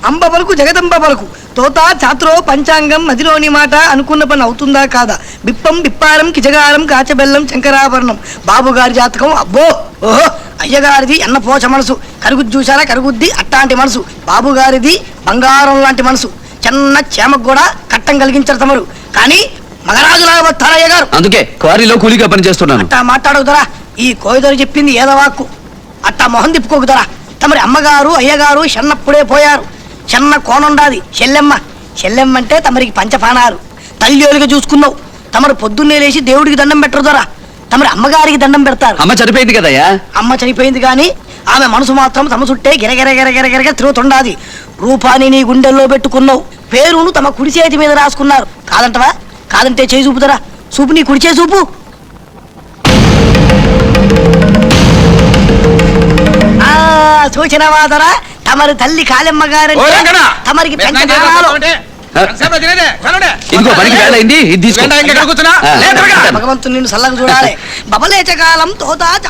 అంబ పలుకు జగదంబ పలుకు తోత చాత్రో పంచాంగం మదిలోని మాట అనుకున్న పని అవుతుందా కాదా బిప్పం బిప్పారం కిజగారం కాచబెల్లం శంకరాభరణం బాబుగారి జాతకం అబ్బో ఓహో అయ్యగారిది ఎన్న పోచ మనసు కరుగుద్ది చూసారా కరుగుద్ది అట్టాంటి మనసు బాబుగారిది బంగారం లాంటి మనసు చిన్న చేమకు కూడా కట్టం కలిగించారు తమరు కానీ మగరాజులాగా వస్తారా అయ్యగారు అందుకే క్వారీలో కూలిగా పని చేస్తున్నాను అట్టా మాట్లాడకుదరా ఈ కోయిదరు చెప్పింది ఏదవాక్కు అట్టా మొహం తిప్పుకోకుదరా తమరి అమ్మగారు అయ్యగారు చిన్నప్పుడే పోయారు చిన్న కోనుండాది చెల్లెమ్మ అంటే తమరికి పంచపానాలు తల్లిగా చూసుకున్నావు తమరు పొద్దున్నే లేచి దేవుడికి దండం పెట్టరు దొరా తమరి అమ్మగారికి దండం పెడతారు అమ్మ చనిపోయింది కదయ్యా అమ్మ చనిపోయింది కానీ ఆమె మనసు మాత్రం తమ చుట్టే గిరగిరగిరగిరగిరగ తిరుగుతుండాది రూపాన్ని నీ గుండెల్లో పెట్టుకున్నావు పేరును తమ కుడి చేతి మీద రాసుకున్నారు కాదంటవా కాదంటే చేయి చూపుదరా చూపు నీ కుడి చేయి చూపు సూచనవాదరా తమరి తల్లి కాళమ్మ గారు తమరికి భగవంతుని సల్లగా చూడాలి బబలేచ కాలం తోత